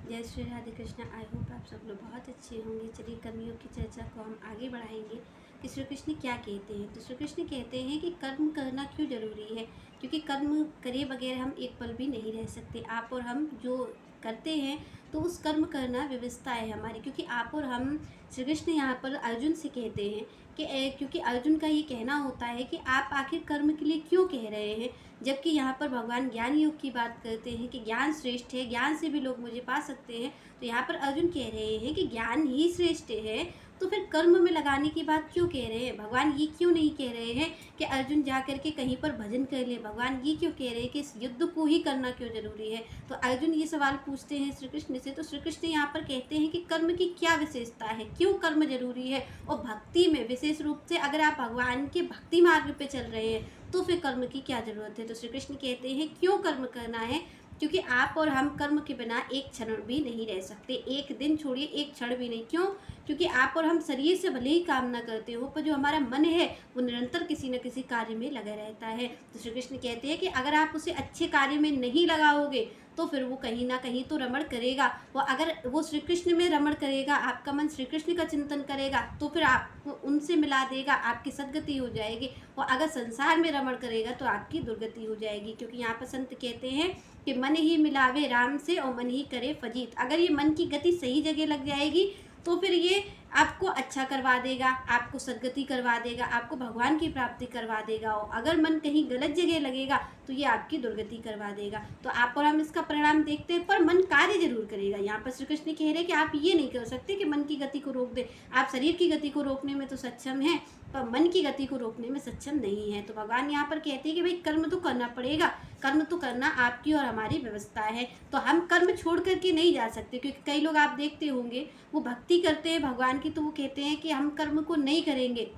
जय Shri Radhe Krishna. I hope आप सब लोग बहुत अच्छे होंगे। चलिए कर्मयोग की चर्चा को हम आगे बढ़ाएंगे कि श्री कृष्ण क्या कहते हैं। तो श्री कृष्ण कहते हैं कि कर्म करना क्यों जरूरी है, क्योंकि कर्म करे बगैर हम एक पल भी नहीं रह सकते। आप और हम जो करते हैं तो उस कर्म करना व्यवस्था है हमारी, क्योंकि आप और हम श्री कृष्ण यहाँ पर अर्जुन से कहते हैं कि क्योंकि अर्जुन का ये कहना होता है कि आप आखिर कर्म के लिए क्यों कह रहे हैं, जबकि यहाँ पर भगवान ज्ञान योग की बात करते हैं कि ज्ञान श्रेष्ठ है, ज्ञान से भी लोग मुझे पा सकते हैं। तो यहाँ पर अर्जुन कह रहे हैं कि ज्ञान ही श्रेष्ठ है, तो फिर कर्म में लगाने की बात क्यों कह रहे हैं। भगवान ये क्यों नहीं कह रहे हैं कि अर्जुन जा करके कहीं पर भजन कर ले। भगवान ये क्यों कह रहे हैं कि इस युद्ध को ही करना क्यों जरूरी है। तो अर्जुन ये सवाल पूछते हैं श्री कृष्ण से। तो श्री कृष्ण यहाँ पर कहते हैं कि कर्म की क्या विशेषता है, क्यों कर्म जरूरी है, और भक्ति में विशेष रूप से अगर आप भगवान के भक्ति मार्ग पे चल रहे हैं तो फिर कर्म की क्या जरूरत है। तो श्री कृष्ण कहते हैं क्यों कर्म करना है, क्योंकि आप और हम कर्म के बिना एक क्षण भी नहीं रह सकते। एक दिन छोड़िए, एक क्षण भी नहीं। क्यों? क्योंकि आप और हम शरीर से भले ही काम ना करते हो, पर जो हमारा मन है वो निरंतर किसी न किसी कार्य में लगा रहता है। तो श्री कृष्ण कहते हैं कि अगर आप उसे अच्छे कार्य में नहीं लगाओगे तो फिर वो कहीं ना कहीं तो रमण करेगा। वो अगर वो श्री कृष्ण में रमण करेगा, आपका मन श्री कृष्ण का चिंतन करेगा, तो फिर आपको उनसे मिला देगा, आपकी सद्गति हो जाएगी। और अगर संसार में रमण करेगा तो आपकी दुर्गति हो जाएगी। क्योंकि यहाँ पर संत कहते हैं कि मन ही मिलावे राम से और मन ही करे फजीत। अगर ये मन की गति सही जगह लग जाएगी तो फिर ये आपको अच्छा करवा देगा, आपको सद्गति करवा देगा, आपको भगवान की प्राप्ति करवा देगा। और अगर मन कहीं गलत जगह लगेगा तो ये आपकी दुर्गति करवा देगा। तो आप और हम इसका परिणाम देखते हैं, पर मन कार्य जरूर करेगा। यहाँ पर श्री कृष्ण कह रहे हैं कि आप ये नहीं कर सकते कि मन की गति को रोक दे। आप शरीर की गति को रोकने में तो सक्षम हैं, पर मन की गति को रोकने में सक्षम नहीं है। तो भगवान यहाँ पर कहते हैं कि भाई कर्म तो करना पड़ेगा, कर्म तो करना आपकी और हमारी व्यवस्था है। तो हम कर्म छोड़ करके नहीं जा सकते, क्योंकि कई लोग आप देखते होंगे वो भक्ति करते हैं भगवान की, तो वो कहते हैं कि हम कर्म को नहीं करेंगे।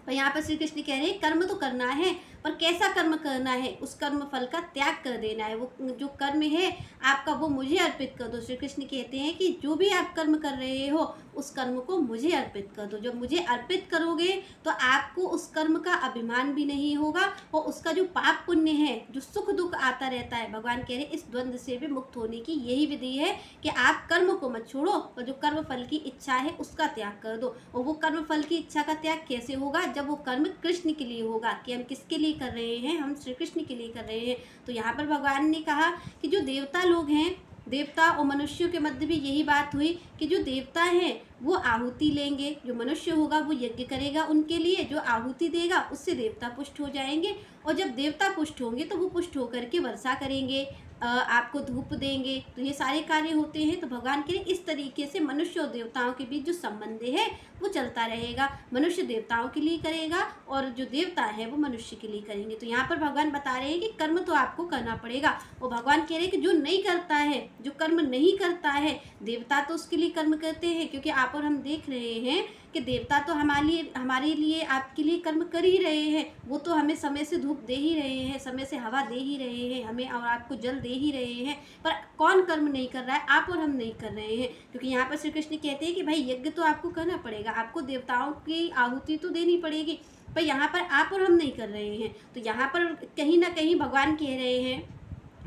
पर यहाँ पर श्री कृष्ण कह रहे हैं कर्म तो करना है, पर कैसा कर्म करना है, उस कर्म फल का त्याग कर देना है। वो जो कर्म है आपका वो मुझे अर्पित कर दो। श्री कृष्ण कहते हैं कि जो भी आप कर्म कर रहे हो उस कर्म को मुझे अर्पित कर दो। जब मुझे अर्पित करोगे तो आपको उस कर्म का अभिमान भी नहीं होगा, और उसका जो पाप पुण्य है, जो सुख दुख आता रहता है, भगवान कह रहे हैं इस द्वंद्व से भी मुक्त होने की यही विधि है कि आप कर्म को मत छोड़ो और जो कर्म फल की इच्छा है उसका त्याग कर दो। और वो कर्म फल की इच्छा का त्याग कैसे होगा, जब वो कर्म कृष्ण के लिए होगा, कि हम किसके लिए कर रहे हैं, हम श्री कृष्ण के लिए कर रहे हैं। तो यहाँ पर भगवान ने कहा कि जो देवता लोग हैं, देवता और मनुष्यों के मध्य भी यही बात हुई कि जो देवता हैं वो आहुति लेंगे, जो मनुष्य होगा वो यज्ञ करेगा उनके लिए, जो आहुति देगा उससे देवता पुष्ट हो जाएंगे। और जब देवता पुष्ट होंगे तो वो पुष्ट होकर के वर्षा करेंगे, आपको धूप देंगे। तो ये सारे कार्य होते हैं। तो भगवान के इस तरीके से मनुष्य और देवताओं के बीच जो संबंध है वो चलता रहेगा। मनुष्य देवताओं के लिए करेगा और जो देवता है वो मनुष्य के लिए करेंगे। तो यहाँ पर भगवान बता रहे हैं कि कर्म तो आपको करना पड़ेगा। और भगवान कह रहे हैं कि जो नहीं करता है, जो कर्म नहीं करता है, देवता तो उसके लिए कर्म करते हैं, क्योंकि आप और हम देख रहे हैं कि देवता तो हमारे लिए आपके लिए कर्म कर ही रहे हैं। वो तो हमें समय से धूप दे ही रहे हैं, समय से हवा दे ही रहे हैं, हमें और आपको जल दे ही रहे हैं। पर कौन कर्म नहीं कर रहा है, आप और हम नहीं कर रहे हैं। क्योंकि यहाँ पर श्री कृष्ण कहते हैं कि भाई यज्ञ तो आपको करना पड़ेगा, आपको देवताओं की आहुति तो देनी पड़ेगी, पर यहाँ पर आप और हम नहीं कर रहे हैं। तो यहाँ पर कहीं ना कहीं भगवान कह रहे हैं,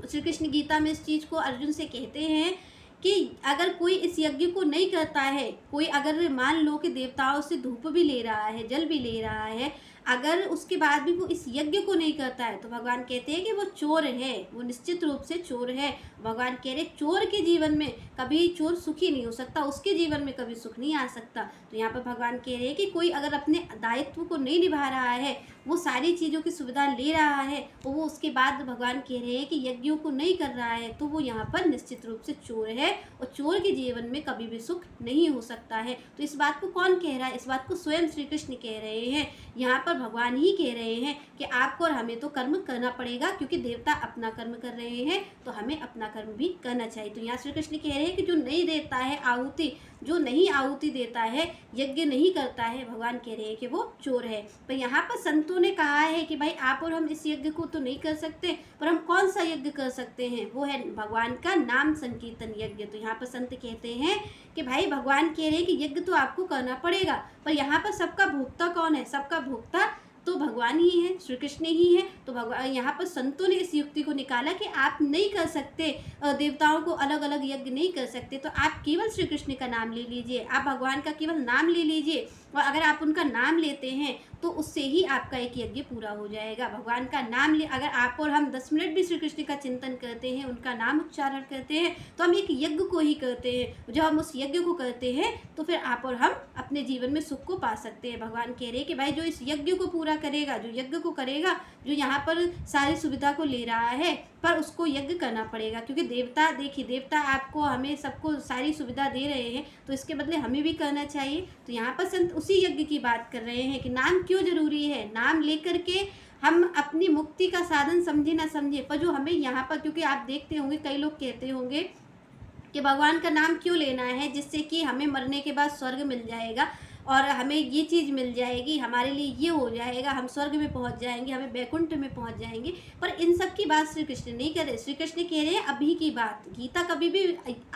श्री कृष्ण गीता में इस चीज़ को अर्जुन से कहते हैं कि अगर कोई इस यज्ञ को नहीं करता है, कोई अगर मान लो कि देवताओं से धूप भी ले रहा है, जल भी ले रहा है, अगर उसके बाद भी वो इस यज्ञ को नहीं करता है, तो भगवान कहते हैं कि वो चोर है, वो निश्चित रूप से चोर है। भगवान कह रहे चोर के जीवन में कभी चोर सुखी नहीं हो सकता, उसके जीवन में कभी सुख नहीं आ सकता। तो यहाँ पर भगवान कह रहे हैं कि कोई अगर अपने दायित्व को नहीं निभा रहा है, वो सारी चीज़ों की सुविधा ले रहा है और वो उसके बाद भगवान कह रहे हैं कि यज्ञों को नहीं कर रहा है, तो वो यहाँ पर निश्चित रूप से चोर है, और चोर के जीवन में कभी भी सुख नहीं हो सकता है। तो इस बात को कौन कह रहा है, इस बात को स्वयं श्री कृष्ण कह रहे हैं। यहाँ पर भगवान ही कह रहे हैं कि आपको और हमें तो कर्म करना पड़ेगा, क्योंकि देवता अपना कर्म कर रहे हैं तो हमें अपना कर्म भी करना चाहिए। तो यहाँ श्री कृष्ण कह रहे हैं कि जो नहीं देता है आहुति, जो नहीं आहुति देता है, यज्ञ नहीं करता है, भगवान कह रहे हैं कि वो चोर है। पर यहाँ पर संतों ने कहा है कि भाई आप और हम इस यज्ञ को तो नहीं कर सकते, पर हम कौन सा यज्ञ कर सकते हैं, वो है भगवान का नाम संकीर्तन यज्ञ। तो यहाँ पर संत कहते हैं कि भाई भगवान कह रहे हैं कि यज्ञ तो आपको करना पड़ेगा, पर यहाँ पर सबका भोक्ता कौन है, सबका भोक्ता तो भगवान ही है, श्री कृष्ण ही है। तो भगवान यहाँ पर संतों ने इस युक्ति को निकाला कि आप नहीं कर सकते, देवताओं को अलग अलग यज्ञ नहीं कर सकते, तो आप केवल श्री कृष्ण का नाम ले लीजिए, आप भगवान का केवल नाम ले लीजिए, और अगर आप उनका नाम लेते हैं तो उससे ही आपका एक यज्ञ पूरा हो जाएगा। भगवान का नाम ले, अगर आप और हम 10 मिनट भी श्री कृष्ण का चिंतन करते हैं, उनका नाम उच्चारण करते हैं, तो हम एक यज्ञ को ही करते हैं। जब हम उस यज्ञ को करते हैं तो फिर आप और हम अपने जीवन में सुख को पा सकते हैं। भगवान कह रहे हैं कि भाई जो इस यज्ञ को पूरा करेगा, जो यज्ञ को करेगा, जो यहाँ पर सारी सुविधा को ले रहा है, पर उसको यज्ञ करना पड़ेगा, क्योंकि देवता, देखिए देवता आपको, हमें सबको सारी सुविधा दे रहे हैं, तो इसके बदले हमें भी करना चाहिए। तो यहाँ पर संत उसी यज्ञ की बात कर रहे हैं कि नाम क्यों जरूरी है। नाम लेकर के हम अपनी मुक्ति का साधन समझे ना समझे, पर जो हमें यहाँ पर, क्योंकि आप देखते होंगे कई लोग कहते होंगे कि भगवान का नाम क्यों लेना है, जिससे कि हमें मरने के बाद स्वर्ग मिल जाएगा और हमें ये चीज़ मिल जाएगी, हमारे लिए ये हो जाएगा, हम स्वर्ग में पहुंच जाएंगे, हमें वैकुंठ में पहुंच जाएंगे। पर इन सब की बात श्री कृष्ण नहीं कर रहे। श्री कृष्ण कह रहे हैं अभी की बात। गीता कभी भी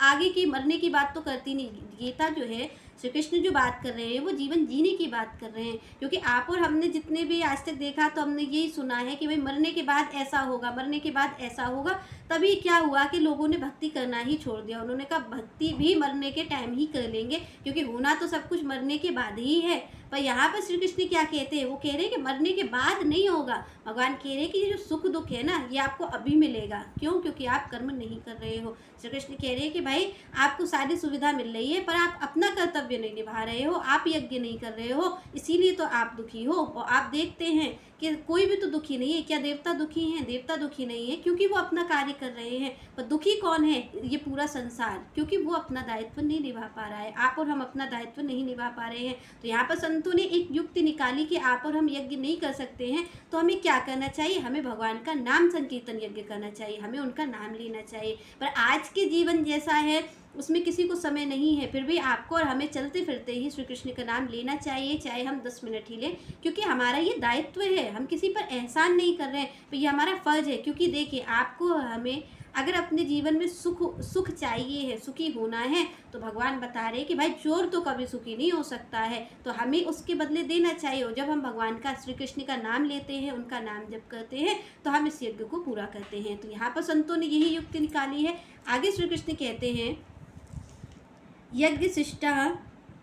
आगे की मरने की बात तो करती नहीं। गीता जो है, श्री कृष्ण जो बात कर रहे हैं वो जीवन जीने की बात कर रहे हैं। क्योंकि आप और हमने जितने भी आज तक देखा, तो हमने यही सुना है कि भाई मरने के बाद ऐसा होगा, मरने के बाद ऐसा होगा। तभी क्या हुआ कि लोगों ने भक्ति करना ही छोड़ दिया। उन्होंने कहा भक्ति भी मरने के टाइम ही कर लेंगे, क्योंकि होना तो सब कुछ मरने के बाद ही है। पर यहाँ पर श्री कृष्ण क्या कहते हैं, वो कह रहे हैं कि मरने के बाद नहीं होगा। भगवान कह रहे हैं कि ये जो सुख दुख है ना, ये आपको अभी मिलेगा। क्यों? क्योंकि आप कर्म नहीं कर रहे हो। श्री कृष्ण कह रहे हैं कि भाई आपको सारी सुविधा मिल रही है, पर आप अपना कर्तव्य नहीं निभा रहे हो, आप यज्ञ नहीं कर रहे हो, इसीलिए तो आप दुखी हो। और आप देखते हैं कि कोई भी तो दुखी नहीं है। क्या देवता दुखी हैं? देवता दुखी नहीं है, क्योंकि वो अपना कार्य कर रहे हैं। पर दुखी कौन है? ये पूरा संसार, क्योंकि वो अपना दायित्व नहीं निभा पा रहा है। आप और हम अपना दायित्व नहीं निभा पा रहे हैं। तो यहाँ पर संतों ने एक युक्ति निकाली कि आप और हम यज्ञ नहीं कर सकते हैं, तो हमें क्या करना चाहिए? हमें भगवान का नाम संकीर्तन यज्ञ करना चाहिए, हमें उनका नाम लेना चाहिए। पर आज के जीवन जैसा है, उसमें किसी को समय नहीं है, फिर भी आपको और हमें चलते फिरते ही श्री कृष्ण का नाम लेना चाहिए, चाहे हम 10 मिनट ही लें, क्योंकि हमारा ये दायित्व है। हम किसी पर एहसान नहीं कर रहे हैं, तो ये हमारा फर्ज है। क्योंकि देखिए, आपको हमें अगर अपने जीवन में सुख चाहिए है, सुखी होना है, तो भगवान बता रहे हैं कि भाई चोर तो कभी सुखी नहीं हो सकता है, तो हमें उसके बदले देना चाहिए। और जब हम भगवान का, श्री कृष्ण का नाम लेते हैं, उनका नाम जप करते हैं, तो हम इस यज्ञ को पूरा करते हैं। तो यहाँ पर संतों ने यही युक्ति निकाली है। आगे श्री कृष्ण कहते हैं, यज्ञशिष्टः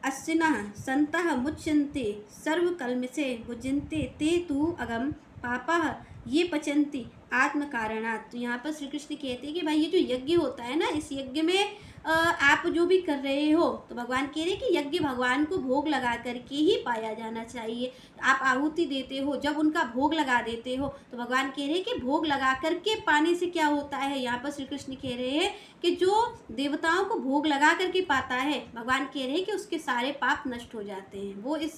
अश्विनः सन्तः मुच्यन्ते सर्वकल्मषे भुज्यन्ते ते तु अगम पापः ये पचन्ति आत्मकारणात्। तो यहाँ पर श्री कृष्ण कहते हैं कि भाई ये जो यज्ञ होता है ना, इस यज्ञ में आप जो भी कर रहे हो, तो भगवान कह रहे हैं कि यज्ञ भगवान को भोग लगा करके ही पाया जाना चाहिए। आप आहुति देते हो, जब उनका भोग लगा देते हो, तो भगवान कह रहे हैं कि भोग लगा करके पाने से क्या होता है। यहाँ पर श्री कृष्ण कह रहे हैं कि जो देवताओं को भोग लगा करके पाता है, भगवान कह रहे हैं कि उसके सारे पाप नष्ट हो जाते हैं, वो इस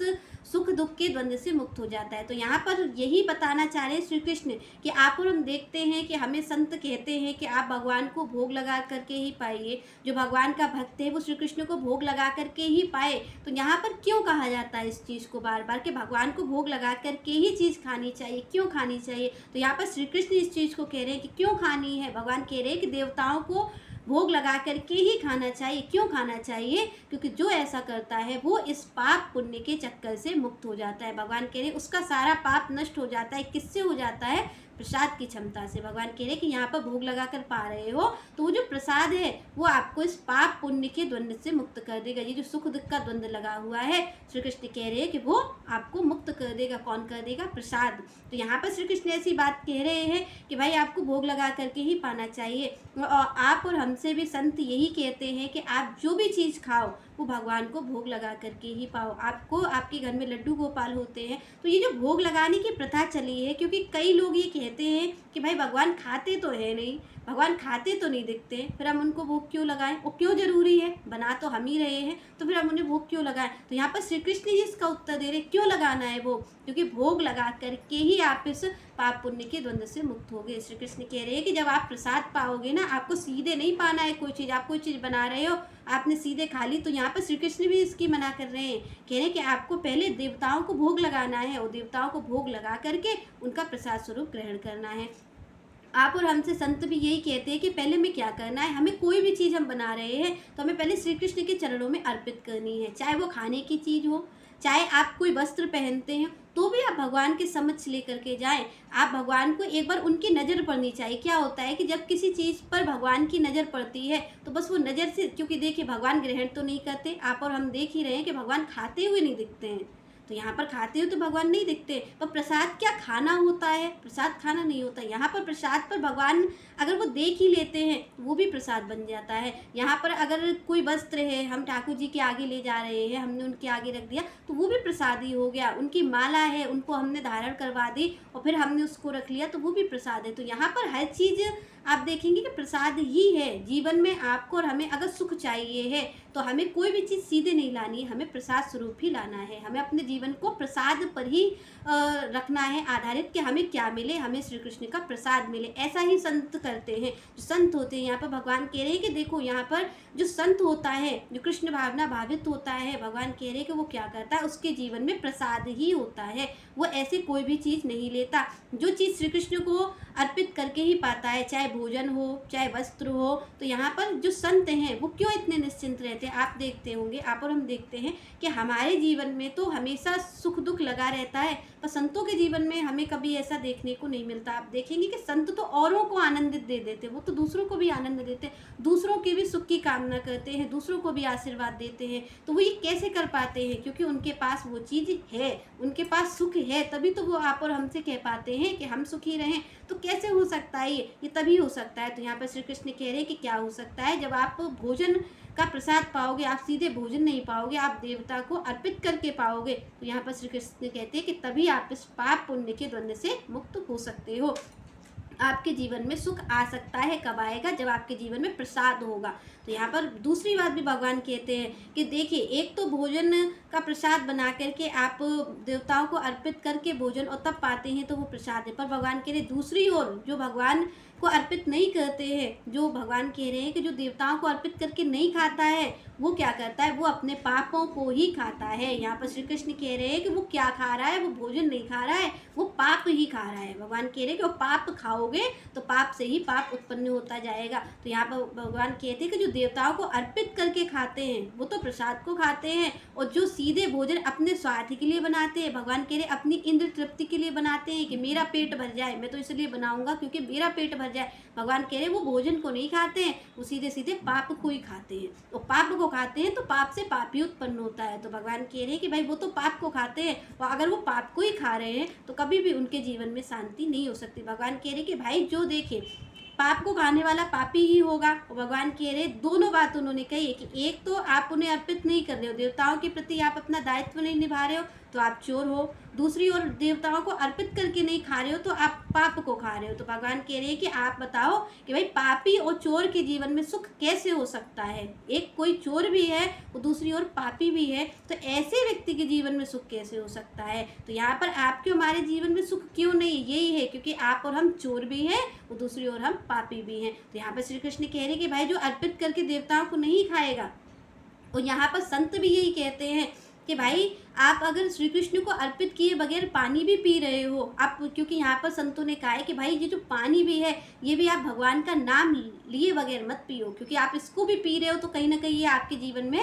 सुख दुख के द्वंद्व से मुक्त हो जाता है। तो यहाँ पर यही बताना चाह रहे हैं श्री कृष्ण कि आप और हम देखते हैं कि हमें संत कहते हैं कि आप भगवान को भोग लगा करके ही पाइए। जो भगवान का भक्त है वो श्री कृष्ण को भोग लगा करके ही पाए। तो यहाँ पर क्यों कहा जाता है इस चीज़ को बार बार कि भगवान को भोग लगा करके ही चीज़ खानी चाहिए? क्यों खानी चाहिए? तो यहाँ पर श्री कृष्ण इस चीज़ को कह रहे हैं कि क्यों खानी है। भगवान कह रहे हैं कि देवताओं को भोग लगा करके ही खाना चाहिए। क्यों खाना चाहिए? क्योंकि जो ऐसा करता है वो इस पाप पुण्य के चक्कर से मुक्त हो जाता है। भगवान कह रहे हैं उसका सारा पाप नष्ट हो जाता है। किससे हो जाता है? प्रसाद की क्षमता से। भगवान कह रहे हैं कि यहाँ पर भोग लगा कर पा रहे हो, तो वो जो प्रसाद है वो आपको इस पाप पुण्य के द्वंद्व से मुक्त कर देगा। ये जो सुख दुख का द्वंद्व लगा हुआ है, श्री कृष्ण कह रहे हैं कि वो आपको मुक्त कर देगा। कौन कर देगा? प्रसाद। तो यहाँ पर श्री कृष्ण ऐसी बात कह रहे हैं कि भाई आपको भोग लगा करके ही पाना चाहिए। और आप और हमसे भी संत यही कहते हैं कि आप जो भी चीज़ खाओ वो भगवान को भोग लगा करके ही पाओ। आपको, आपके घर में लड्डू गोपाल होते हैं, तो ये जो भोग लगाने की प्रथा चली है, क्योंकि कई लोग ये कहते हैं कि भाई भगवान खाते तो है नहीं, भगवान खाते तो नहीं दिखते, फिर हम उनको भोग क्यों लगाएं? वो क्यों जरूरी है? बना तो हम ही रहे हैं, तो फिर हम उन्हें भोग क्यों लगाएं? तो यहाँ पर श्री कृष्ण जी इसका उत्तर दे रहे क्यों लगाना है भोग, क्योंकि भोग लगा करके ही आप इस पाप पुण्य के द्वंद्व से मुक्त हो गए। श्री कृष्ण कह रहे हैं कि जब आप प्रसाद पाओगे ना, आपको सीधे नहीं पाना है कोई चीज़। आप कोई चीज़ बना रहे हो, आपने सीधे खा ली, तो यहाँ पर श्री कृष्ण भी इसकी मना कर रहे हैं। कह रहे हैं कि आपको पहले देवताओं को भोग लगाना है और देवताओं को भोग लगा करके उनका प्रसाद स्वरूप ग्रहण करना है। आप और हमसे संत भी यही कहते हैं कि पहले हमें क्या करना है, हमें कोई भी चीज़ हम बना रहे हैं तो हमें पहले श्री कृष्ण के चरणों में अर्पित करनी है। चाहे वो खाने की चीज़ हो, चाहे आप कोई वस्त्र पहनते हैं तो भी आप भगवान के समक्ष लेकर के जाएं। आप भगवान को एक बार उनकी नज़र पड़नी चाहिए। क्या होता है कि जब किसी चीज़ पर भगवान की नज़र पड़ती है तो बस वो नज़र से, क्योंकि देखिए भगवान ग्रहण तो नहीं करते, आप और हम देख ही रहे हैं कि भगवान खाते हुए नहीं दिखते हैं। तो यहाँ पर खाते हुए तो भगवान नहीं दिखते, पर प्रसाद क्या खाना होता है? प्रसाद खाना नहीं होता। यहाँ पर प्रसाद पर भगवान अगर वो देख ही लेते हैं वो भी प्रसाद बन जाता है। यहाँ पर अगर कोई वस्त्र है, हम ठाकुर जी के आगे ले जा रहे हैं, हमने उनके आगे रख दिया तो वो भी प्रसाद ही हो गया। उनकी माला है, उनको हमने धारण करवा दी और फिर हमने उसको रख लिया तो वो भी प्रसाद है। तो यहाँ पर हर चीज़ आप देखेंगे कि प्रसाद ही है। जीवन में आपको और हमें अगर सुख चाहिए है तो हमें कोई भी चीज़ सीधे नहीं लानी है, हमें प्रसाद स्वरूप ही लाना है। हमें अपने जीवन को प्रसाद पर ही रखना है आधारित कि हमें क्या मिले, हमें श्री कृष्ण का प्रसाद मिले। ऐसा ही संत करते हैं। जो संत होते हैं, यहाँ पर भगवान कह रहे हैं कि देखो यहाँ पर जो संत होता है, जो कृष्ण भावना भावित होता है, भगवान कह रहे हैं कि वो क्या करता है, उसके जीवन में प्रसाद ही होता है। वो ऐसे कोई भी चीज़ नहीं लेता। जो चीज़ श्री कृष्ण को अर्पित करके ही पाता है, चाहे भोजन हो चाहे वस्त्र हो। तो यहाँ पर जो संत हैं वो क्यों इतने निश्चिंत रहते हैं? आप देखते होंगे, आप और हम देखते हैं कि हमारे जीवन में तो हमेशा सुख दुख लगा रहता है, पर संतों के जीवन में हमें कभी ऐसा देखने को नहीं मिलता। आप देखेंगे कि संत तो औरों को आनंदित दे देते, वो तो दूसरों को भी आनंद देते, दूसरों के भी सुख की कामना करते हैं, दूसरों को भी आशीर्वाद देते हैं। तो वो ये कैसे कर पाते हैं? क्योंकि उनके पास वो चीज़ है, उनके पास सुख है, तभी तो वो आप और हमसे कह पाते हैं कि हम सुखी रहें। तो कैसे हो सकता है ये तभी हो सकता है। तो यहाँ पर श्री कृष्ण कह रहे हैं कि क्या हो सकता है, जब आप भोजन का प्रसाद पाओगे, आप सीधे भोजन नहीं पाओगे, आप देवता को अर्पित करके पाओगे। तो यहाँ पर श्री कृष्ण कहते हैं कि तभी आप इस पाप पुण्य के द्वंद्व से मुक्त हो सकते हो। आपके जीवन में सुख आ सकता है। कब आएगा? जब आपके जीवन में प्रसाद होगा। तो यहाँ पर दूसरी बात भी भगवान कहते हैं कि देखिए, एक तो भोजन का प्रसाद बना करके आप देवताओं को अर्पित करके भोजन और तब पाते हैं तो वो प्रसाद है। पर भगवान कह रहे दूसरी ओर जो भगवान को अर्पित नहीं करते हैं, जो भगवान कह रहे हैं कि जो देवताओं को अर्पित करके नहीं खाता है वो क्या करता है? वो अपने पापों को ही खाता है। यहाँ पर श्री कृष्ण कह रहे हैं कि वो क्या खा रहा है? वो भोजन नहीं खा रहा है, वो पाप ही खा रहा है। भगवान कह रहे हैं कि वो पाप खाओगे तो पाप से ही पाप उत्पन्न होता जाएगा। तो यहाँ पर भगवान कहते हैं कि जो देवताओं को अर्पित करके खाते हैं वो तो प्रसाद को खाते हैं, और जो सीधे भोजन अपने स्वार्थ के लिए बनाते हैं, भगवान कह रहे हैं अपनी इंद्र तृप्ति के लिए बनाते हैं कि मेरा पेट भर जाए, मैं तो इसलिए बनाऊंगा क्योंकि मेरा पेट भर जाए। भगवान कह रहे हैं वो भोजन को नहीं खाते हैं, वो सीधे सीधे पाप को ही खाते हैं। और पाप को खाते हैं तो पाप से पाप ही उत्पन्न होता है। तो भगवान कह रहे हैं कि भाई वो तो पाप को खाते हैं, और अगर वो पाप को ही खा रहे हैं तो कभी भी उनके जीवन में शांति नहीं हो सकती। भगवान कह रहे हैं कि भाई जो देखे पाप को खाने वाला पापी ही होगा। और भगवान कह रहे दोनों बात उन्होंने कही है कि एक तो आप उन्हें अर्पित नहीं कर रहे हो, देवताओं के प्रति आप अपना दायित्व नहीं निभा रहे हो तो आप चोर हो। दूसरी ओर देवताओं को अर्पित करके नहीं खा रहे हो तो आप पाप को खा रहे हो। तो भगवान कह रहे हैं कि आप बताओ कि भाई पापी और चोर के जीवन में सुख कैसे हो सकता है? एक कोई चोर भी है और दूसरी ओर पापी भी है, तो ऐसे व्यक्ति के जीवन में सुख कैसे हो सकता है? तो यहाँ पर आपके हमारे जीवन में सुख क्यों नहीं? यही है क्योंकि आप और हम चोर भी हैं और दूसरी ओर हम पापी भी हैं। तो यहाँ पर श्री कृष्ण कह रहे हैं कि भाई जो अर्पित करके देवताओं को नहीं खाएगा, और यहाँ पर संत भी यही कहते हैं कि भाई आप अगर श्री कृष्ण को अर्पित किए बगैर पानी भी पी रहे हो आप, क्योंकि यहाँ पर संतों ने कहा है कि भाई ये जो पानी भी है ये भी आप भगवान का नाम लिए बगैर मत पियो, क्योंकि आप इसको भी पी रहे हो तो कहीं ना कहीं ये आपके जीवन में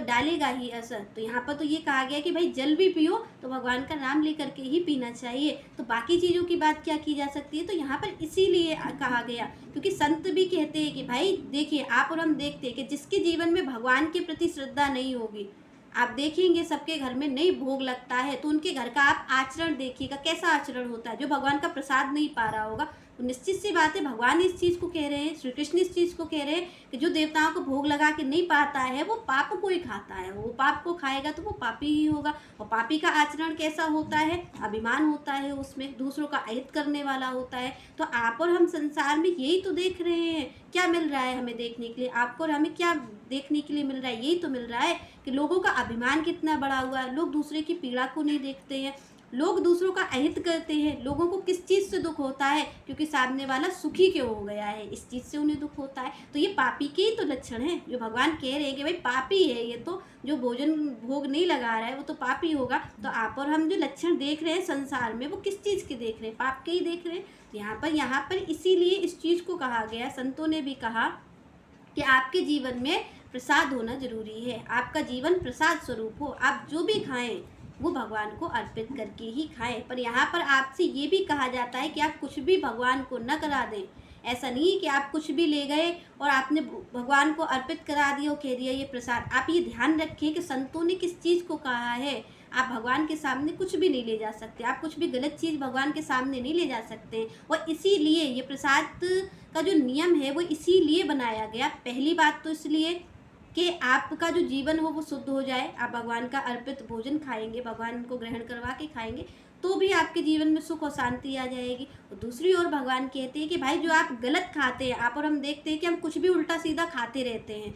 डालेगा ही असर। तो यहाँ पर तो ये कहा गया कि भाई जल भी पियो तो भगवान का नाम लेकर के ही पीना चाहिए। तो बाकी चीज़ों की बात क्या की जा सकती है? तो यहाँ पर इसीलिए कहा गया क्योंकि संत भी कहते हैं कि भाई देखिए, आप और हम देखते हैं कि जिसके जीवन में भगवान के प्रति श्रद्धा नहीं होगी, आप देखेंगे सबके घर में नहीं भोग लगता है तो उनके घर का आप आचरण देखिएगा कैसा आचरण होता है। जो भगवान का प्रसाद नहीं पा रहा होगा, तो निश्चित सी बात है भगवान इस चीज़ को कह रहे हैं, श्री कृष्ण इस चीज़ को कह रहे हैं कि जो देवताओं को भोग लगा के नहीं पाता है वो पाप को ही खाता है। वो पाप को खाएगा तो वो पापी ही होगा। और पापी का आचरण कैसा होता है? अभिमान होता है, उसमें दूसरों का अहित करने वाला होता है। तो आप और हम संसार में यही तो देख रहे हैं। क्या मिल रहा है हमें देखने के लिए? आपको और हमें क्या देखने के लिए मिल रहा है? यही तो मिल रहा है कि लोगों का अभिमान कितना बड़ा हुआ है। लोग दूसरे की पीड़ा को नहीं देखते हैं, लोग दूसरों का अहित करते हैं। लोगों को किस चीज़ से दुख होता है? क्योंकि सामने वाला सुखी क्यों हो गया है, इस चीज़ से उन्हें दुख होता है। तो ये पापी के ही तो लक्षण है जो भगवान कह रहे हैं कि भाई पापी है ये तो, जो भोजन भोग नहीं लगा रहा है वो तो पापी होगा। तो आप और हम जो लक्षण देख रहे हैं संसार में वो किस चीज़ के देख रहे हैं? पाप के ही देख रहे हैं। तो यहाँ पर इसीलिए इस चीज़ को कहा गया, संतों ने भी कहा कि आपके जीवन में प्रसाद होना जरूरी है। आपका जीवन प्रसाद स्वरूप हो। आप जो भी खाएं वो भगवान को अर्पित करके ही खाएं। पर यहाँ पर आपसे ये भी कहा जाता है कि आप कुछ भी भगवान को न करा दें। ऐसा नहीं है कि आप कुछ भी ले गए और आपने भगवान को अर्पित करा दिया और कह दिया ये प्रसाद। आप ये ध्यान रखिए कि संतों ने किस चीज़ को कहा है। आप भगवान के सामने कुछ भी नहीं ले जा सकते। आप कुछ भी गलत चीज़ भगवान के सामने नहीं ले जा सकते। और इसीलिए ये प्रसाद का जो नियम है वो इसीलिए बनाया गया। पहली बात तो इसलिए कि आपका जो जीवन हो वो शुद्ध हो जाए। आप भगवान का अर्पित भोजन खाएंगे, भगवान को ग्रहण करवा के खाएंगे तो भी आपके जीवन में सुख और शांति आ जाएगी। और दूसरी ओर भगवान कहते हैं कि भाई जो आप गलत खाते हैं, आप और हम देखते हैं कि हम कुछ भी उल्टा सीधा खाते रहते हैं।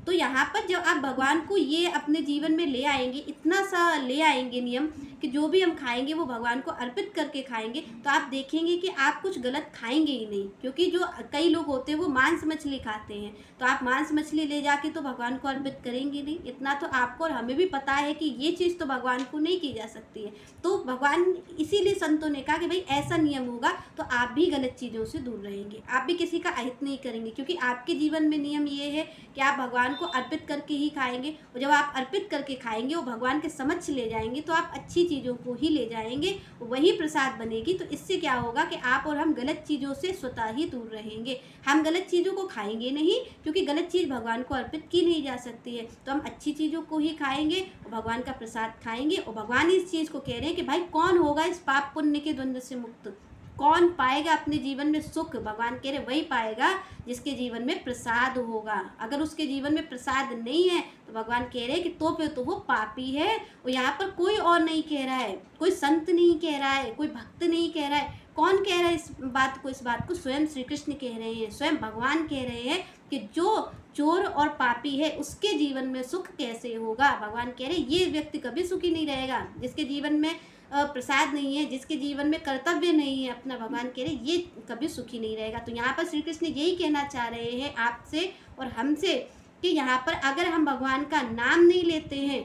तो यहाँ पर जब आप भगवान को ये अपने जीवन में ले आएंगे, इतना सा ले आएंगे नियम कि जो भी हम खाएंगे वो भगवान को अर्पित करके खाएंगे, तो आप देखेंगे कि आप कुछ गलत खाएंगे ही नहीं। क्योंकि जो कई लोग होते हैं वो मांस मछली खाते हैं, तो आप मांस मछली ले जाके तो भगवान को अर्पित करेंगे नहीं। इतना तो आपको और हमें भी पता है कि ये चीज़ तो भगवान को नहीं की जा सकती है। तो भगवान इसीलिए संतों ने कहा कि भाई ऐसा नियम होगा तो आप भी गलत चीज़ों से दूर रहेंगे, आप भी किसी का अहित नहीं करेंगे। क्योंकि आपके जीवन में नियम ये है कि आप भगवान को अर्पित करके ही खाएंगे। और जब आप अर्पित करके खाएंगे वो भगवान के समक्ष ले जाएंगे तो आप अच्छी चीज़ों को ही ले जाएंगे, वही प्रसाद बनेगी। तो इससे क्या होगा कि आप और हम गलत चीज़ों से स्वतः ही दूर रहेंगे। हम गलत चीज़ों को खाएंगे नहीं, क्योंकि गलत चीज़ भगवान को अर्पित की नहीं जा सकती है। तो हम अच्छी चीज़ों को ही खाएंगे और भगवान का प्रसाद खाएंगे। और भगवान इस चीज़ को कह रहे हैं कि भाई कौन होगा इस पाप पुण्य के द्वंद्व से मुक्त, कौन पाएगा अपने जीवन में सुख। भगवान कह रहे वही पाएगा जिसके जीवन में प्रसाद होगा। अगर उसके जीवन में प्रसाद नहीं है तो भगवान कह रहे हैं कि तो फिर तो वो पापी है। और यहाँ पर कोई और नहीं कह रहा है, कोई संत नहीं कह रहा है, कोई भक्त नहीं कह रहा है। कौन कह रहा है इस बात को? इस बात को स्वयं श्री कृष्ण कह रहे हैं, स्वयं भगवान कह रहे हैं कि जो चोर और पापी है उसके जीवन में सुख कैसे होगा। भगवान कह रहे हैं ये व्यक्ति कभी सुखी नहीं रहेगा जिसके जीवन में प्रसाद नहीं है, जिसके जीवन में कर्तव्य नहीं है अपना। भगवान कह रहे ये कभी सुखी नहीं रहेगा। तो यहाँ पर श्री कृष्ण यही कहना चाह रहे हैं आपसे और हमसे कि यहाँ पर अगर हम भगवान का नाम नहीं लेते हैं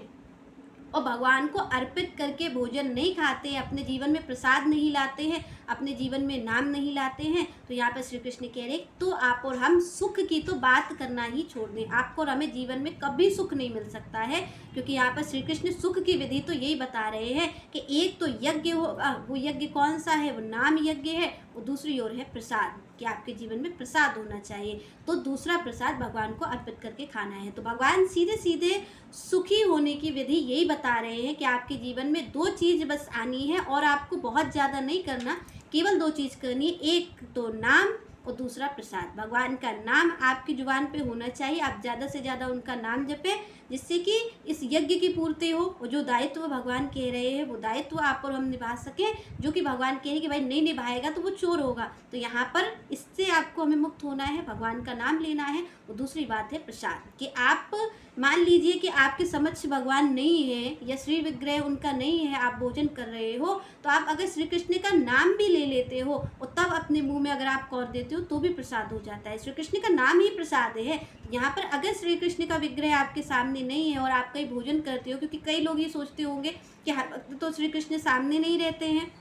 और भगवान को अर्पित करके भोजन नहीं खाते हैं, अपने जीवन में प्रसाद नहीं लाते हैं, अपने जीवन में नाम नहीं लाते हैं, तो यहाँ पर श्री कृष्ण कह रहे तो आप और हम सुख की तो बात करना ही छोड़ दें। आपको और हमें जीवन में कभी सुख नहीं मिल सकता है। क्योंकि यहाँ पर श्री कृष्ण सुख की विधि तो यही बता रहे हैं कि एक तो यज्ञ होगा, वो यज्ञ कौन सा है? वो नाम यज्ञ है। और दूसरी ओर है प्रसाद, कि आपके जीवन में प्रसाद होना चाहिए। तो दूसरा प्रसाद भगवान को अर्पित करके खाना है। तो भगवान सीधे सीधे सुखी होने की विधि यही बता रहे हैं कि आपके जीवन में दो चीज़ बस आनी है और आपको बहुत ज़्यादा नहीं करना, केवल दो चीज़ करनी है। एक तो नाम और दूसरा प्रसाद। भगवान का नाम आपकी जुबान पे होना चाहिए। आप ज़्यादा से ज़्यादा उनका नाम जपें जिससे कि इस यज्ञ की पूर्ति हो। और जो दायित्व भगवान कह रहे हैं वो दायित्व आप और हम निभा सकें, जो कि भगवान कह रहे हैं कि भाई नहीं निभाएगा तो वो चोर होगा। तो यहाँ पर इससे आपको हमें मुक्त होना है, भगवान का नाम लेना है। और दूसरी बात है प्रसाद, कि आप मान लीजिए कि आपके समक्ष भगवान नहीं है या श्री विग्रह उनका नहीं है, आप भोजन कर रहे हो, तो आप अगर श्री कृष्ण का नाम भी ले लेते हो और तब अपने मुंह में अगर आप कौर देते हो तो भी प्रसाद हो जाता है। श्री कृष्ण का नाम ही प्रसाद है। यहाँ पर अगर श्री कृष्ण का विग्रह आपके सामने नहीं है और आप कहीं भोजन करते हो, क्योंकि कई लोग ये सोचते होंगे कि हर वक्त तो श्री कृष्ण सामने नहीं रहते हैं,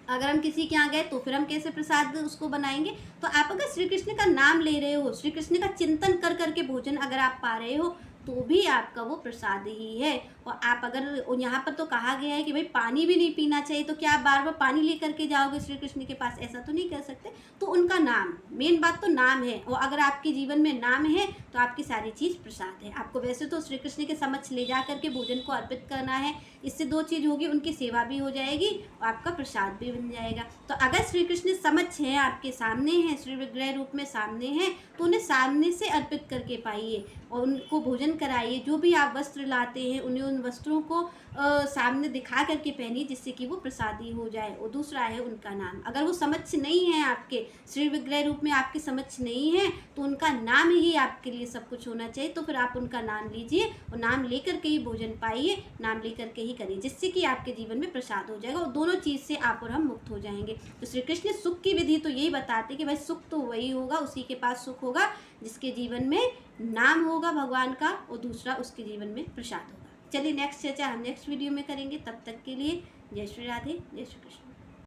अगर हम किसी के यहाँ गए तो फिर हम कैसे प्रसाद उसको बनाएंगे। तो आप अगर श्री कृष्ण का नाम ले रहे हो, श्री कृष्ण का चिंतन कर करके भोजन अगर आप पा रहे हो तो भी आपका वो प्रसाद ही है। और आप अगर यहाँ पर तो कहा गया है कि भाई पानी भी नहीं पीना चाहिए, तो क्या आप बार बार पानी लेकर के जाओगे श्री कृष्ण के पास? ऐसा तो नहीं कर सकते। तो उनका नाम, मेन बात तो नाम है। और अगर आपके जीवन में नाम है तो आपकी सारी चीज़ प्रसाद है। आपको वैसे तो श्री कृष्ण के समक्ष ले जा करके भोजन को अर्पित करना है। इससे दो चीज़ होगी, उनकी सेवा भी हो जाएगी और आपका प्रसाद भी बन जाएगा। तो अगर श्री कृष्ण समक्ष हैं, आपके सामने हैं, श्री विग्रह रूप में सामने हैं, तो उन्हें सामने से अर्पित करके पाइए और उनको भोजन कराइए। जो भी आप वस्त्र लाते हैं उन्हें उन वस्त्रों को सामने दिखा करके पहनिए जिससे कि वो प्रसादी हो जाए। और दूसरा है उनका नाम। अगर वो समक्ष नहीं है, आपके श्री विग्रह रूप में आपके समक्ष नहीं है, तो उनका नाम ही आपके लिए सब कुछ होना चाहिए। तो फिर आप उनका नाम लीजिए और नाम लेकर के ही भोजन पाइए, नाम लेकर के ही करिए, जिससे कि आपके जीवन में प्रसाद हो जाएगा। और दोनों चीज़ से आप और हम मुक्त हो जाएंगे। तो श्री कृष्ण सुख की विधि तो यही बताते कि भाई सुख तो वही होगा, उसी के पास सुख होगा जिसके जीवन में नाम होगा भगवान का और दूसरा उसके जीवन में प्रसाद होगा। चलिए नेक्स्ट चर्चा हम नेक्स्ट वीडियो में करेंगे। तब तक के लिए जय श्री राधे, जय श्री कृष्ण।